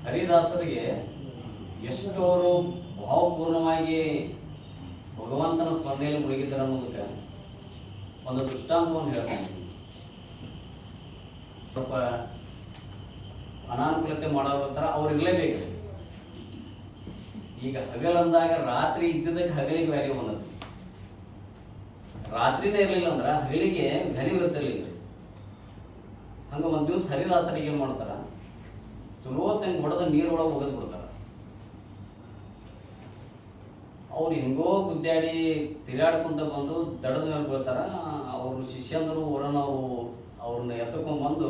ಹರಿದಾಸರಿಗೆ ಎಷ್ಟವರು ಭಾವಪೂರ್ಣವಾಗಿ ಭಗವಂತನ ಸ್ಮರಣೆಯಲ್ಲಿ ಮುಳುಗಿದ್ದಾರೆ ಅನ್ನೋದಕ್ಕೆ ಒಂದು ದೃಷ್ಟಾಂತವನ್ನು ಹೇಳ್ತೀನಿ. ಸ್ವಲ್ಪ ಅನಾನುಕೂಲತೆ ಮಾಡೋದ್ರ ಅವ್ರು ಇರಲೇಬೇಕು. ಈಗ ಹಗಲಂದಾಗ ರಾತ್ರಿ ಇದ್ದಿದ್ದಕ್ಕೆ ಹಗಲಿಗೆ ವ್ಯಾಲ್ಯೂ ಅನ್ನೋದು, ರಾತ್ರಿನೇ ಇರಲಿಲ್ಲ ಅಂದ್ರೆ ಹಗಲಿಗೆ ವ್ಯಾಲ್ಯೂ ಇರ್ತಿರ್ಲಿಲ್ಲ. ಹಂಗ ಒಂದ್ ದಿವ್ಸ ಹರಿದಾಸರಿಗೆ ಏನ್ ಮಾಡ್ತಾರ, ಚಲೋ ತಂಗ ಹೊಡೆದ ನೀರೊಳಗೆ ಹೋಗದ್ ಬಿಡ್ತಾರ. ಅವ್ರು ಹೆಂಗೋ ಗುದ್ದಾಡಿ ತಿರುಗಾಡ್ಕೊಂತ ಬಂದು ದಡದ ಮೇಲೆ ಬೀಳ್ತಾರ. ಅವ್ರ ಶಿಷ್ಯಂದರು ಹೊರನ ಅವ್ರನ್ನ ಎತ್ತಕೊಂಡ್ ಬಂದು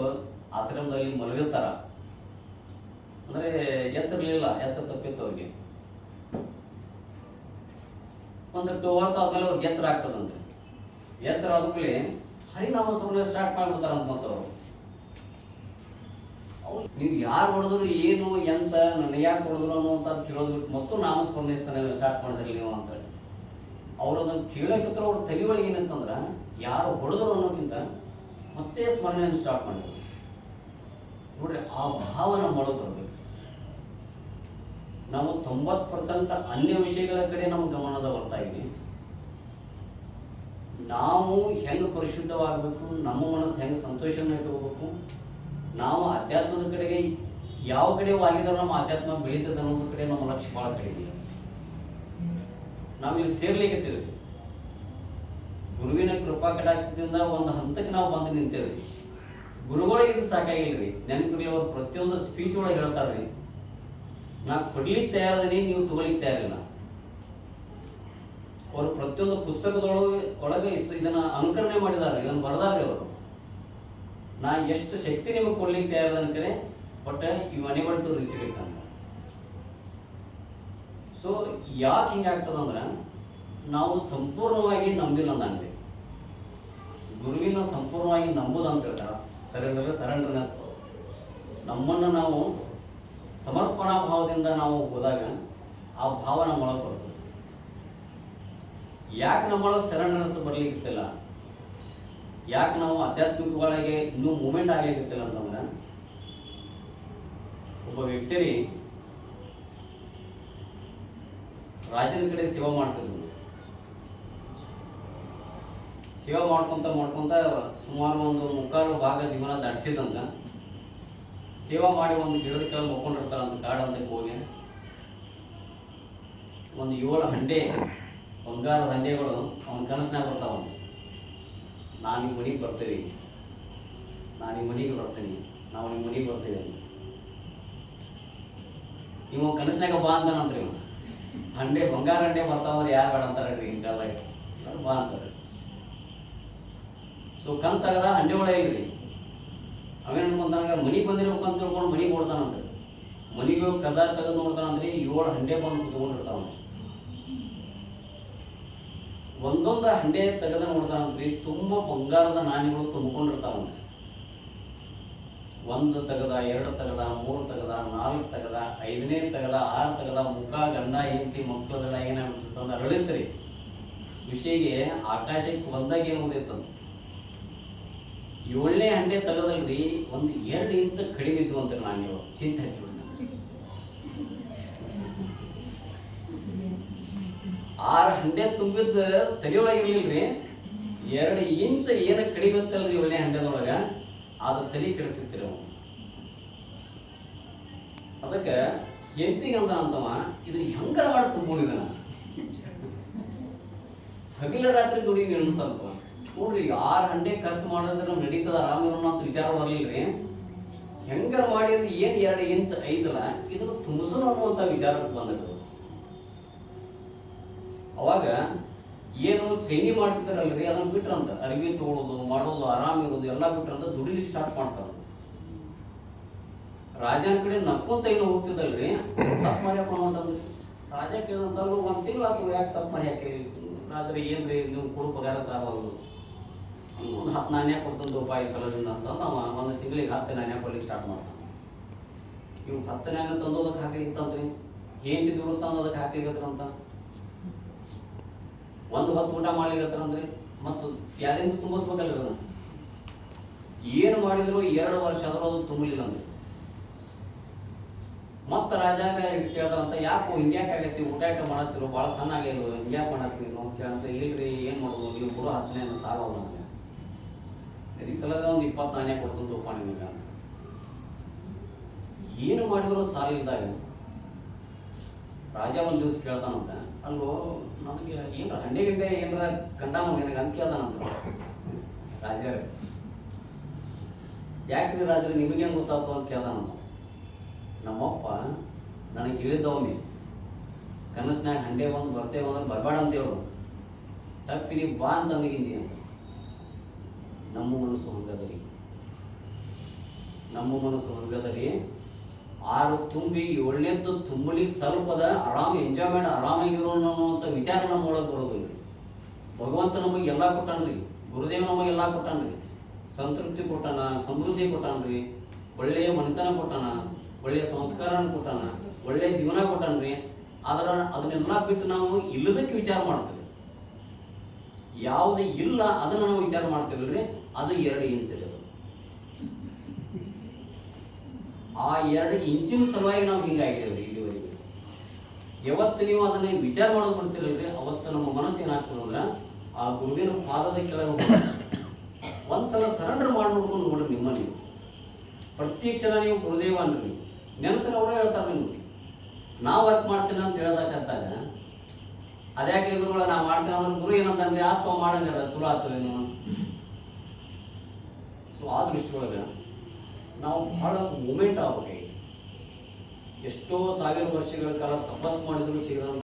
ಆಶ್ರಮದಲ್ಲಿ ಮಲಗಿಸ್ತಾರ. ಅಂದ್ರೆ ಎಚ್ಚರಿರ್ಲಿಲ್ಲ, ಎಚ್ಚರ ತಪ್ಪಿತ್ತು ಅವ್ರಿಗೆ. ಒಂದು 2 ವರ್ಷ ಆದ್ಮೇಲೆ ಅವ್ರಿಗೆ ಎಚ್ಚರ ಆಗ್ತದಂತೆ. ಎಚ್ಚರ ಆದ್ಮೇಲೆ ಹರಿನಾಮ ಸ್ಮರಣೆ ಸ್ಟಾರ್ಟ್ ಮಾಡ್ಬಿಡ್ತಾರಂತ ಮತ್ತವ್ರು. ನೀವು ಯಾರು ಹೊಡೆದ್ರು ಏನು ಎಂತ ನನ್ನ ಯಾಕೆ ಹೊಡೆದ್ರು ಅನ್ನುವಂತ ಕೇಳೋದು ಬಿಟ್ಟು ಮತ್ತು ನಾಮಸ್ಮರಣೆ ಸ್ಟಾರ್ಟ್ ಮಾಡಿದ್ರಿ ನೀವು ಅಂತ. ಅವ್ರು ಅದನ್ನು ಕೇಳೋಕ್ಕಿಂತ ಅವ್ರ ತಲೆ ಒಳಗೆ ಏನಂತಂದ್ರ ಯಾರು ಹೊಡೆದ್ರು ಅನ್ನೋಕ್ಕಿಂತ ಮತ್ತೆ ಸ್ಮರಣೆಯನ್ನು ಸ್ಟಾರ್ಟ್ ಮಾಡಿದ್ರು. ನೋಡ್ರಿ, ಆ ಭಾವ ನಮ್ಮೊಳಗೆ ಬರ್ಬೇಕು. ನಾವು 90% ಅನ್ಯ ವಿಷಯಗಳ ಕಡೆ ನಮ್ಮ ಗಮನದ ಬರ್ತಾ ಇದ್ವಿ. ನಾವು ಹೆಂಗೆ ಪರಿಶುದ್ಧವಾಗಬೇಕು, ನಮ್ಮ ಮನಸ್ಸು ಹೆಂಗೆ ಸಂತೋಷವನ್ನು ಇಟ್ಕೋಬೇಕು, ನಾವು ಅಧ್ಯಾತ್ಮದ ಕಡೆಗೆ ಯಾವ ಕಡೆ ವಾಲಿದ್ರೆ ನಮ್ಮ ಅಧ್ಯಾತ್ಮ ಬೆಳೀತದೆ ಅನ್ನೋದ್ರ ಕಡೆ ನಮ್ಮ ಲಕ್ಷ್ಯ ಭಾಳ ಕಡಿಮೆ. ನಾವಿಲ್ಲಿ ಸೇರ್ಲಿಕ್ಕೇವೆ. ಗುರುವಿನ ಕೃಪಾ ಕಟಾಕ್ಷದಿಂದ ಒಂದು ಹಂತಕ್ಕೆ ನಾವು ಬಂದು ನಿಂತೇವೆ. ಗುರುಗಳಿಗೆ ಇದು ಸಾಕಾಗಿಲ್ರಿ. ನೆನಪಿರ್ಲಿ, ಅವ್ರು ಪ್ರತಿಯೊಂದು ಸ್ಪೀಚ್ ಒಳಗೆ ಹೇಳ್ತಾರ್ರಿ, ನಾ ಕೊಡ್ಲಿಕ್ಕೆ ತಯಾರದೀನಿ, ನೀವು ತಗೊಳ್ಳಿಕ್ಕೆ ತಯಾರಿಲ್ಲ. ಅವರು ಪ್ರತಿಯೊಂದು ಪುಸ್ತಕದೊಳಗೆ ಇದನ್ನ ಅನುಕರಣೆ ಮಾಡಿದಾರೆ, ಇದನ್ನು ಬರೆದಾರ್ರಿ ಅವರು. ನಾ ಎಷ್ಟು ಶಕ್ತಿ ನಿಮಗೆ ಕೊಡ್ಲಿಕ್ಕೆ ತಯಾರದ ಅನ್ಕರೆ, but you unable to receive it ಅಂತ. ಸೊ ಯಾಕೆ ಹಿಂಗಾಗ್ತದಂದ್ರೆ ನಾವು ಸಂಪೂರ್ಣವಾಗಿ ನಂಬಿಲ್ಲ ಅಂದಂಗೆ. ಗುರುವಿನ ಸಂಪೂರ್ಣವಾಗಿ ನಂಬುದು ಅಂತ ಹೇಳ್ತಾರ. ಸರೆಂಡರ್ನೆಸ್. ನಮ್ಮನ್ನು ನಾವು ಸಮರ್ಪಣಾ ಭಾವದಿಂದ ನಾವು ಹೋದಾಗ ಆ ಭಾವ ನಮ್ಮೊಳಗೆ ಬರ್ತದೆ. ಯಾಕೆ ನಮ್ಮೊಳಗೆ ಸರೆಂಡರ್ನೆಸ್ ಬರ್ಲಿಕ್ಕಿಲ್ಲ, ಯಾಕೆ ನಾವು ಆಧ್ಯಾತ್ಮಿಕಗಳಿಗೆ ಇನ್ನೂ ಮೂಮೆಂಟ್ ಆಗ್ಲಿಕ್ಕಿಲ್ಲ ಅಂತಂದ್ರೆ, ಒಬ್ಬ ವ್ಯಕ್ತಿ ರಾಜನ ಕಡೆ ಸೇವಾ ಮಾಡ್ತಿದ್ರು. ಸೇವಾ ಮಾಡ್ಕೊಂತ ಸುಮಾರು ಒಂದು 3/4 ಭಾಗ ಜೀವನ ದಾಟಿಸಿದಂತ. ಸೇವಾ ಮಾಡಿ ಒಂದು ಗಿಡದ ಕೆಳಗೆ ಮಕ್ಕೊಂಡಿರ್ತಾರಂತ, ಕಾಡಂತಕ್ಕೆ ಹೋಗಿ ಒಂದು 7 ಹಂಡೆ ಬಂಗಾರದ ಹಂಡೆಗಳು ಅವನ ಕನಸಿನಾಗ ಬರ್ತಾವ. ನಾನು ನಿಮ್ಮ ಮನೆಗೆ ಬರ್ತೀವಿ, ನಾನು ನಿಮ್ಮ ಮನೆಗೆ ಬರ್ತೀನಿ, ನಾವು ನಿಮ್ಮ ಮನೆಗೆ ಬರ್ತೀವಿ ಅಂತ. ನೀವು ಕನಸಿನಾಗ ಬಾ ಅಂತಾನಂತ್ರಿ. ಹಂಡೆ ಬಂಗಾರ ಹಂಡೆ ಬರ್ತಾವಂದ್ರೆ ಯಾರು ಬೇಡ ಅಂತಾರ್ರಿ ಈಗ ಕಾಲ, ಬಾ ಅಂತಾರೆ. ಸೊ ಕಣ್ ತಗದ ಹಂಡೆ ಒಳಗೆ ಇಲ್ರಿ. ಅವೇನು ಅನ್ಕೊಂತಾನ, ಮನೆಗೆ ಬಂದಿರ್ಬೇಕು ಅಂತ ತಿಳ್ಕೊಂಡು ಮನೆಗೆ ಓಡ್ತಾನಂತ. ಮನೆಗೆ ಹೋಗಿ ಕದ ತೆಗೆದು ನೋಡ್ತಾನಂದ್ರಿ, 7 ಹಂಡೆ ಬಂದು ಕುತ್ಕೊಂಡಿರ್ತಾವ. ಒಂದೊಂದು ಹಂಡೆ ತೆಗೆದ ನೋಡ್ತಾನಂತ್ರಿ, ತುಂಬಾ ಬಂಗಾರದ ನಾಣ್ಯಗಳು ತುಂಬಿಕೊಂಡಿರ್ತಾವಂತ. 1 ತೆಗೆದ, 2 ತೆಗೆದ, 3 ತೆಗೆದ, 4 ತೆಗೆದ, 5ನೇ ತೆಗೆದ, 6 ತೆಗೆದ, ಮುಖ ಗಂಡ ಹೆಂಡತಿ ಮಕ್ಕಳದೆಲ್ಲ ಏನಾಗ್ಬಿಡ್ತಂದ ಅರಳಿತ್ರಿ. ವಿಷಯಗೆ ಆಕಾಶಕ್ಕೆ ಒಂದಾಗ ಏನು ಓದಿತ್ತಂತ. 7ನೇ ಹಂಡೆ ತೆಗೆದಲ್ರಿ, 1-2 ಇಂಚ್ ಕಡಿಮೆ ಇದ್ವು ಅಂತ ನಾಣ್ಯಗಳು. ಚಿಂತೆ ಹಚ್ಚಿಬಿಡ್ತ. 6 ಹಂಡೆ ತುಂಬಿದ್ದ ತಲೆಯೊಳಗಿರ್ಲಿಲ್ರಿ, 2 ಇಂಚ್ ಏನ ಕಡಿಮೆ ಇತ್ತಲ್ರಿ 7ನೇ ಹಂಡೆದೊಳಗ, ಅದು ತಲೆ ಕೆಡಿಸಿರ್ತೀರ. ಅದಕ್ಕೆ ಎಂತಿಗಂತ ಅಂತವ, ಇದು ಹೆಂಗಾರ ಮಾಡಿ ತುಂಬಿದ ಹಗಲ ರಾತ್ರಿ ದುಡಿ ನೀನು ಸ್ವಲ್ಪ ನೋಡ್ರಿ. 6 ಹಂಡೆ ಖರ್ಚು ಮಾಡಿದ್ರೆ ನಡೀತದ ಆರಾಮಿರೋಣ ಅಂತ ವಿಚಾರ ಬರ್ಲಿಲ್ರಿ. ಹೆಂಗಾರ ಮಾಡಿದ್ರೆ ಏನ್ 2 ಇಂಚ್ ಐತಲ್ಲ, ಇದನ್ನು ತುಂಬಿಸೋಣ ಅನ್ನುವಂಥ ವಿಚಾರಕ್ಕೆ ಬಂದಿತ್ತು. ಅವಾಗ ಏನು ಚೈನಿ ಮಾಡ್ತಿದ್ದಾರಲ್ರಿ, ಅದನ್ನ ಬಿಟ್ರಂತ. ಅರಿವಿ ತಗೊಳ್ಳೋದು, ಮಾಡೋದು, ಆರಾಮಿರೋದು ಎಲ್ಲ ಬಿಟ್ರಂತ ದುಡಿಲಿಕ್ಕೆ ಸ್ಟಾರ್ಟ್ ಮಾಡ್ತಾರ. ರಾಜನ ಕಡೆ ನಕ್ಕೊಂತ ಏನು ಹೋಗ್ತಿದ್ದಲ್ರಿ, ಸಪ್ ಮರಿ ಹಾಕೊಂಡ್ರಿ. ರಾಜ ಕೇಳಿದಂತ 1 ತಿಂಗಳು ಹಾಕಿ ಯಾಕೆ ಸಪ್ ಮರಿ ಹಾಕಿ ರಾತ್ರಿ ಏನ್ರಿ ನೀವು ಕೊಡು ಪಗಾರ ಸಾರವಲ್ದು, ಒಂದು 10 ನಾಣ್ಯ ಕೊಡ್ತಂದು ರೂಪಾಯಿ ಸಲದಿಂದ ಅಂತ ನಾವು 1 ತಿಂಗಳಿಗೆ 10 ನಾಣ್ಯ ಕೊಡ್ಲಿಕ್ಕೆ ಸ್ಟಾರ್ಟ್ ಮಾಡ್ತಾನೆ. ಇವ್ 10 ನಾಣ್ಯ ತಂದೋದಕ್ಕೆ ಹಾಕ್ಲಿಕ್ಕಂತ್ರಿ, ಏನ್ ತಿಂದ್ರು ತಂದು ಅದಕ್ಕೆ ಹಾಕ್ಲಿಕ್ಕಂತ. 1 ಹೊತ್ತು ಊಟ ಮಾಡ್ಲಿಕ್ಕಂದ್ರಿ, ಮತ್ತು 2 ಇಂಚ್ ತುಂಬಿಸ್ಬೇಕಲ್ರಿ. ಅದನ್ನ ಏನು ಮಾಡಿದ್ರು 2 ವರ್ಷ ಆದ್ರೂ ಅದು ತುಂಬಲಿಲ್ಲ ಅಂದ್ರೆ ಮತ್ತು ರಾಜಾಗ ಕೇಳ್ದಂತ ಯಾಕೋ ಹಿಂಗ್ಯಾಕೆ ಆಗೈತಿ ಊಟ ಮಾಡತ್ತಿರು ಭಾಳ ಸಣ್ಣ ಆಗಿಲ್ಲ ಹಿಂಗ್ಯಾಕೆ ಮಾಡತ್ತೀರಿ ನೀವು ಕೇಳಂತ ಇಲ್ರಿ ಏನು ಮಾಡೋದು ನೀವು ಕೊಡೋ 10 ಸಾಲ ನನಗೆ ಈ ಸಲದ ಒಂದು 20 ನಾಣ್ಯ ಕೊಡ್ತೀನಿ ತೋಪ ನಿಮಗೆ ಅಂತ ಏನು ಮಾಡಿದ್ರು ಸಾಲ ಇದ್ದಾಗ ರಾಜ ಒಂದು ದಿವಸ ಕೇಳ್ತಾನಂತ ಅಲ್ಲೋ ನನಗೆ ಏನ್ರ ಹಂಡೆ ಗಿಂಡೆ ಏನ್ರ ಗಂಡ ನಿನಗೆ ಅಂತ ಕೇಳ್ತಾನಂತ ರಾಜರೇ ಯಾಕ್ರಿ ರಾಜರೇ ನಿಮಗೆ ಹೆಂಗೆ ಗೊತ್ತಾಯ್ತು ಅಂತ ಕೇಳ್ತಾನಂತ ನಮ್ಮಪ್ಪ ನನಗೆ ಹೇಳಿದ್ದವನಿ ಕನಸ್ನಾಗ ಹಂಡೆ ಒಂದು ಬರ್ತೇವೆ ಅಂದ್ರೆ ಬರಬೇಡ ಅಂತ ಹೇಳೋದು ತಪ್ಪಿ ನೀವು ಬಾ ಅಂತ ಅಂದಿಗಿಂದಿ ಅಂತ ನಮ್ಮ ಮನಸ್ಸು ಹಂಗದರಿ ನಮ್ಮ ಮನಸ್ಸು ಹಂಗದರಿ 6 ತುಂಬಿ 7ನೇದ್ದು ತುಂಬಲಿಕ್ಕೆ ಸ್ವಲ್ಪದ ಆರಾಮ್ ಎಂಜಾಯ್ಮೆಂಟ್ ಆರಾಮಾಗಿರೋಣ ಅನ್ನುವಂಥ ವಿಚಾರ ನಮ್ಮೊಳಗೆ ಬರೋದಿಲ್ಲ ಭಗವಂತ ನಮಗೆ ಎಲ್ಲ ಕೊಟ್ಟಾನ್ರಿ ಗುರುದೇವ ನಮಗೆ ಎಲ್ಲ ಕೊಟ್ಟಾನ್ರಿ ಸಂತೃಪ್ತಿ ಕೊಟ್ಟಾನ ಸಮೃದ್ಧಿ ಕೊಟ್ಟಾನ್ರಿ ಒಳ್ಳೆಯ ಮನೆತನ ಕೊಟ್ಟಾನ ಒಳ್ಳೆಯ ಸಂಸ್ಕಾರನ ಕೊಟ್ಟಾನ ಒಳ್ಳೆಯ ಜೀವನ ಕೊಟ್ಟಾನ್ರಿ ಆದ್ರೆ ಅದನ್ನೆಲ್ಲ ಬಿಟ್ಟು ನಾವು ಇಲ್ಲದಕ್ಕೆ ವಿಚಾರ ಮಾಡ್ತೇವೆ ಯಾವುದು ಇಲ್ಲ ಅದನ್ನ ನಾವು ವಿಚಾರ ಮಾಡ್ತೇವಲ್ರಿ ಅದು 2 ಇಂಚ್ ಅದು ಆ 2 ಇಂಚಿನ ಸಲುವಾಗಿ ನಾವು ಹಿಂಗಾಗಿದ್ದೇವ್ರಿ ಇಲ್ಲಿವರೆಗೆ ಯಾವತ್ತು ನೀವು ಅದನ್ನ ವಿಚಾರ ಮಾಡೋದು ಬಿಡ್ತಿರಲ್ರಿ ಅವತ್ತು ನಮ್ಮ ಮನಸ್ಸು ಏನಾಗ್ತದೆ ಅಂದ್ರೆ ಆ ಗುರುವಿನ ಪಾದದ ಕೆಳಗೆ ಒಂದ್ಸಲ ಸರೆಂಡರ್ ಮಾಡಿ ನೋಡ್ಕೊಂಡು ನೋಡ್ರಿ ನಿಮ್ಮಲ್ಲಿ ಪ್ರತಿ ಕ್ಷಣ ನೀವು ಗುರುದೇವ ಅನ್ರಿ ನೆನಸರ ಅವರೇ ಹೇಳ್ತಾರೆ ನಿಮ್ಗೆ ನಾವು ವರ್ಕ್ ಮಾಡ್ತೀನಿ ಅಂತ ಹೇಳ್ದಾಗತ್ತಾಗ ಅದ್ಯಾಕೆ ಗುರುಗಳ ನಾ ಮಾಡ್ತೀನಿ ಅಂದ್ರೆ ಗುರು ಏನಂತಂದ್ರೆ ಆತ್ಮ ಮಾಡಂಗಿಲ್ಲ ಚಲೋ ಆಗ್ತದೇನು ಸೊ ಆ ದೃಷ್ಟಿಯೊಳಗೆ ನಾವು ಬಹಳ ಮೂಮೆಂಟ್ ಆಗ್ಬೇಕಾಗಿ ಎಷ್ಟೋ 1000 ವರ್ಷಗಳ ಕಾಲ ತಪಸ್ ಮಾಡಿದ್ರು ಸಿಗದ